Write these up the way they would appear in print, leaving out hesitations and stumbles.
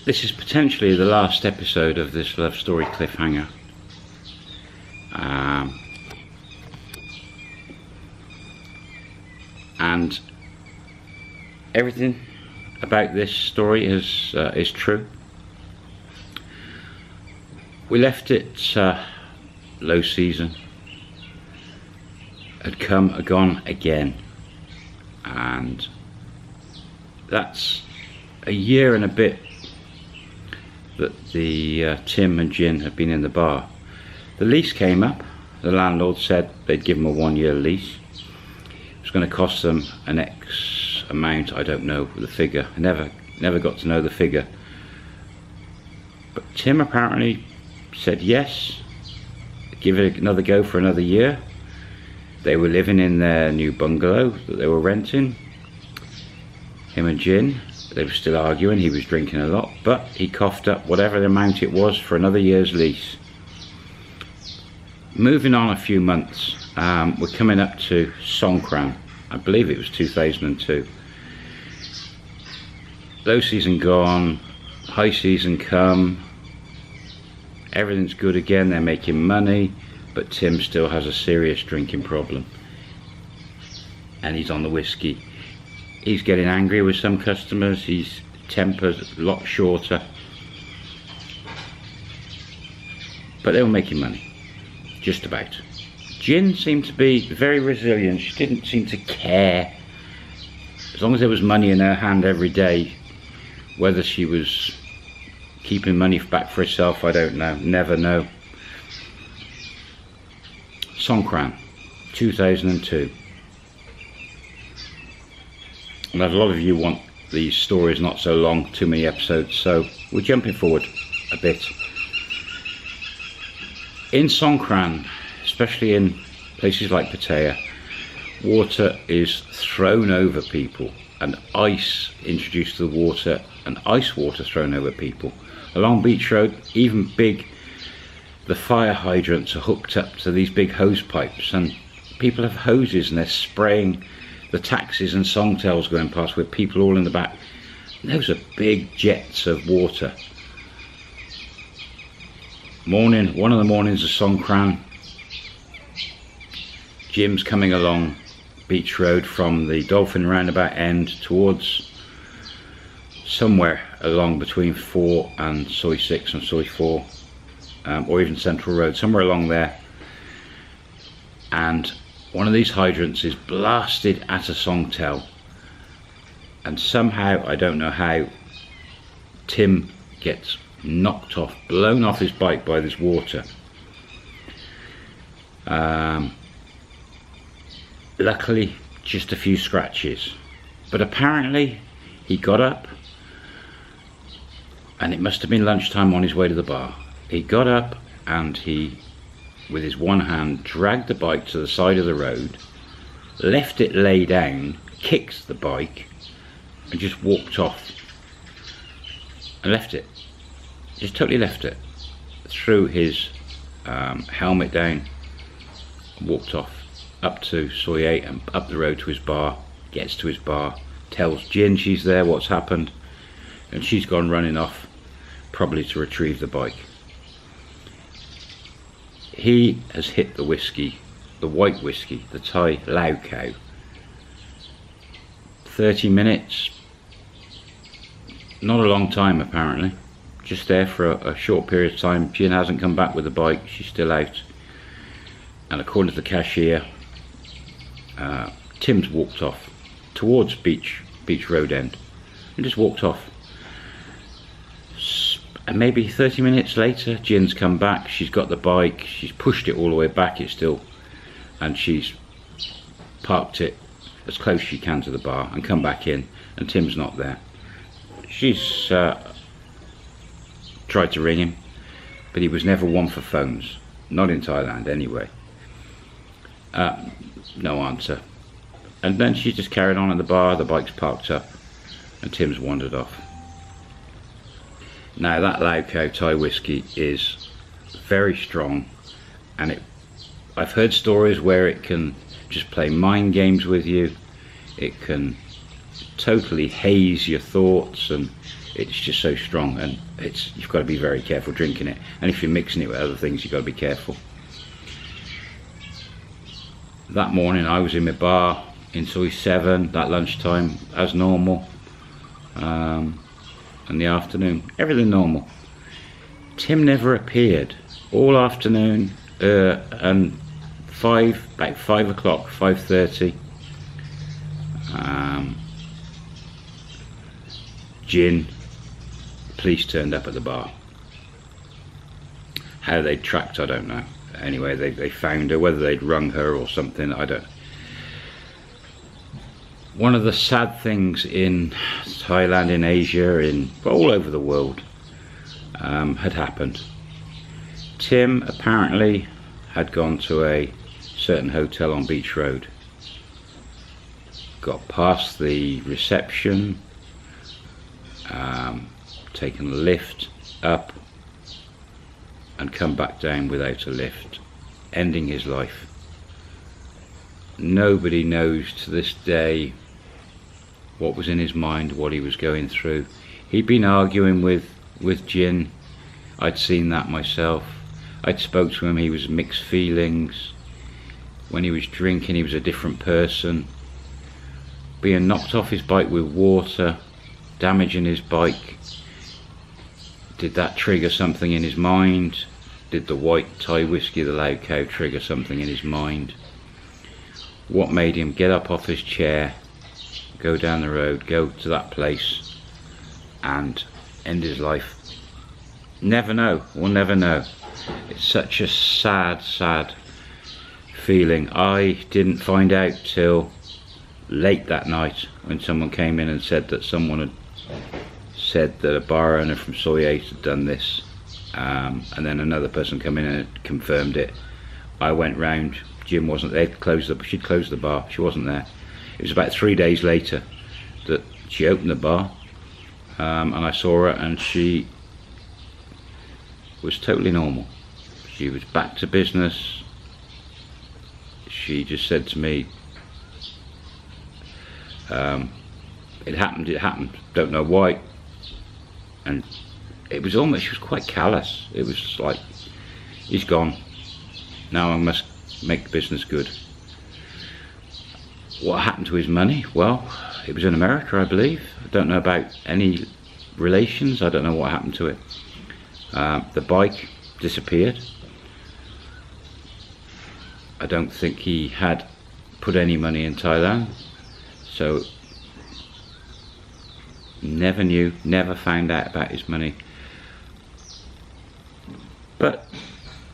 This is potentially the last episode of this love story cliffhanger. And everything about this story is true. We left it low season, had come and gone again, and that's a year and a bit that the Tim and Jin have been in the bar. The lease came up. The landlord said they'd give them a 1-year lease. It was going to cost them an X amount. I don't know the figure. I never got to know the figure. But Tim apparently said yes, give it another go for another year. They were living in their new bungalow that they were renting. Him and Jin, they were still arguing. He was drinking a lot, but he coughed up whatever the amount it was for another year's lease. Moving on a few months, we're coming up to Songkran. I believe it was 2002. Low season gone, high season come. Everything's good again, they're making money, but Tim still has a serious drinking problem. And he's on the whiskey. He's getting angry with some customers, his temper's a lot shorter. But they were making money. Just about. Jin seemed to be very resilient. She didn't seem to care. As long as there was money in her hand every day, whether she was keeping money back for herself, I don't know. Never know. Songkran, 2002. And a lot of you want these stories not so long, too many episodes, so we're jumping forward a bit. In Songkran, especially in places like Pattaya, water is thrown over people and ice introduced to the water and ice water thrown over people. Along Beach Road, even the fire hydrants are hooked up to these big hose pipes, and people have hoses and they're spraying the taxis and songtails going past with people all in the back. Those are big jets of water. One of the mornings of Songkran, Jim's coming along Beach Road from the Dolphin Roundabout end towards somewhere along between 4 and Soi 6 and Soi 4, or even Central Road, somewhere along there. And one of these hydrants is blasted at a songtail, and somehow, I don't know how, Tim gets knocked off, blown off his bike by this water. Luckily, just a few scratches, but apparently he got up, and it must have been lunchtime on his way to the bar. He got up and he, with his one hand, dragged the bike to the side of the road, left it lay down, kicked the bike, and just walked off. And left it. Just totally left it. Threw his helmet down, walked off up to Soi 8 and up the road to his bar. Gets to his bar, tells Jin she's there, what's happened, and she's gone running off, probably to retrieve the bike. He has hit the whiskey, the white whiskey, the Thai Lao Cow. 30 minutes, not a long time apparently, just there for a short period of time. Jin hasn't come back with the bike, she's still out. And according to the cashier, Tim's walked off towards Beach Road end and just walked off. And maybe 30 minutes later, Jin's come back, she's got the bike, she's pushed it all the way back, it's still, and she's parked it as close as she can to the bar and come back in, and Tim's not there. She's tried to ring him, but he was never one for phones, not in Thailand anyway. No answer. And then she just carried on at the bar, the bike's parked up, and Tim's wandered off. Now that Lao Cow Thai whiskey is very strong, and I've heard stories where it can just play mind games with you. It can totally haze your thoughts and it's just so strong, and you've got to be very careful drinking it. And if you're mixing it with other things, you've got to be careful. That morning I was in my bar until 7, that lunchtime, as normal. In the afternoon, everything normal. Tim never appeared all afternoon, and about 5 o'clock, 5:30, Jin, police turned up at the bar. How they tracked, I don't know. Anyway, they found her, whether they'd rung her or something, I don't. One of the sad things in Thailand, in Asia, all over the world, had happened. Tim apparently had gone to a certain hotel on Beach Road, got past the reception, taken a lift up, and come back down without a lift, ending his life. Nobody knows to this day what was in his mind, what he was going through. He'd been arguing with Jin. I'd seen that myself. I'd spoke to him. He was mixed feelings. When he was drinking, he was a different person. Being knocked off his bike with water, damaging his bike. Did that trigger something in his mind? Did the white Thai whiskey, the Loud Cow, trigger something in his mind? What made him get up off his chair, go down the road, go to that place, and end his life? Never know. We'll never know. It's such a sad, sad feeling. I didn't find out till late that night, when someone came in and said that someone had said that a bar owner from Soy 8 had done this, and then another person come in and confirmed it. I went round. Jim wasn't there. She'd closed the bar. She wasn't there. It was about 3 days later that she opened the bar, and I saw her, and she was totally normal. She was back to business. She just said to me, it happened, don't know why. And it was almost, she was quite callous. It was like, he's gone, now I must make business good. What happened to his money? Well, it was in America, I believe. I don't know about any relations. I don't know what happened to it. The bike disappeared. I don't think he had put any money in Thailand, so never knew, never found out about his money. But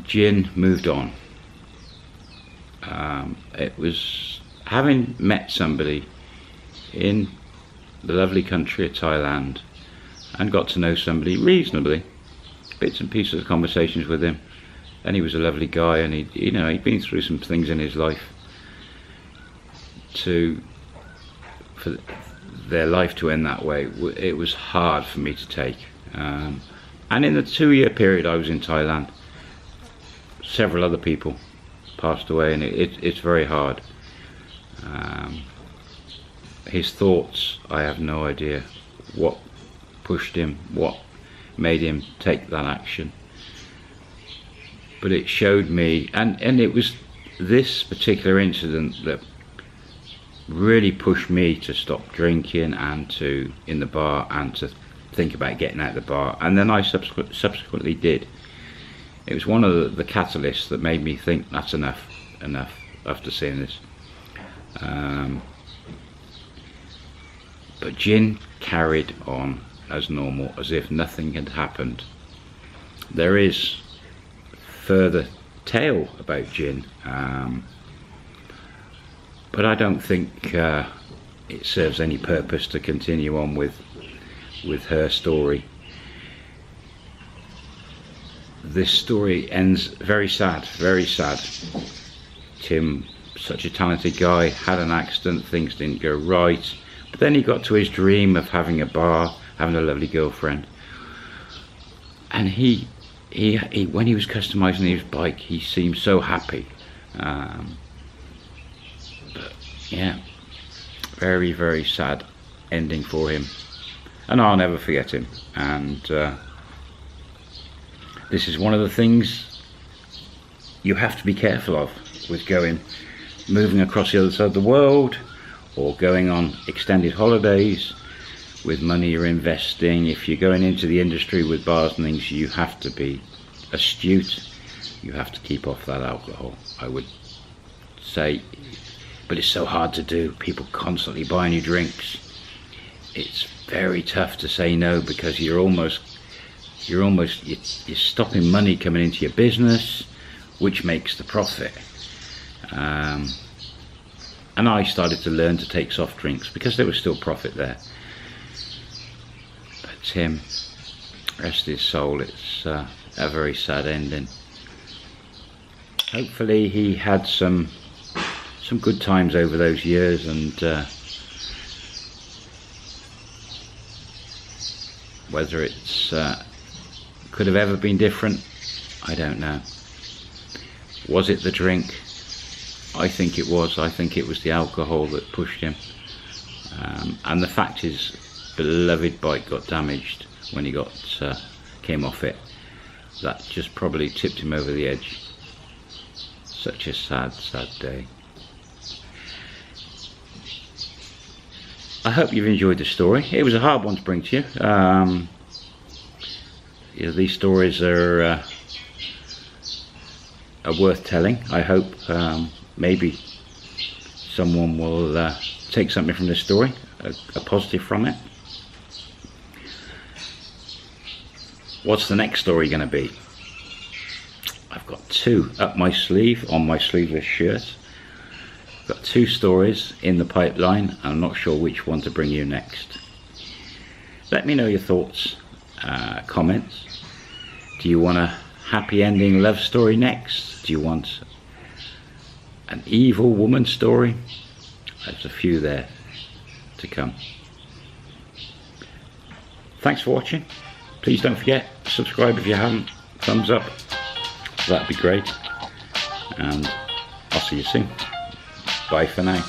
Jin moved on. It was having met somebody in the lovely country of Thailand and got to know somebody reasonably, bits and pieces of conversations with him, and he was a lovely guy, and he'd been through some things in his life. For their life to end that way, it was hard for me to take. And in the 2-year period I was in Thailand, several other people passed away, and it's very hard. His thoughts, I have no idea what pushed him, what made him take that action. But it showed me, and it was this particular incident that really pushed me to stop drinking and in the bar, and to think about getting out of the bar. And then I subsequently did. It was one of the catalysts that made me think, that's enough after seeing this. But Jin carried on as normal, as if nothing had happened. There is further tale about Jin, but I don't think it serves any purpose to continue on with her story. This story ends very sad, very sad. Tim, such a talented guy, had an accident, things didn't go right, but then he got to his dream of having a bar, having a lovely girlfriend, and he when he was customizing his bike, he seemed so happy. But yeah, very, very sad ending for him. and I'll never forget him. And this is one of the things you have to be careful of with moving across the other side of the world, or going on extended holidays with money you're investing. If you're going into the industry with bars and things, you have to be astute. You have to keep off that alcohol, I would say. But it's so hard to do. People constantly buying you drinks. It's very tough to say no, because you're stopping money coming into your business, which makes the profit. And I started to learn to take soft drinks because there was still profit there. But Tim, rest his soul, it's a very sad ending. Hopefully he had some good times over those years, and whether it's could have ever been different, I don't know. Was it the drink? I think it was. I think it was the alcohol that pushed him. And the fact his beloved bike got damaged when he came off it, that just probably tipped him over the edge. Such a sad, sad day. I hope you've enjoyed the story. It was a hard one to bring to you. These stories are worth telling. I hope maybe someone will take something from this story, a positive from it. What's the next story going to be? I've got two up my sleeve on my sleeveless shirt. I've got two stories in the pipeline. I'm not sure which one to bring you next. Let me know your thoughts, comments. Do you want a happy ending love story next? Do you want an evil woman story? There's a few there to come. Thanks for watching. Please don't forget, subscribe if you haven't. Thumbs up, that'd be great. And I'll see you soon. Bye for now.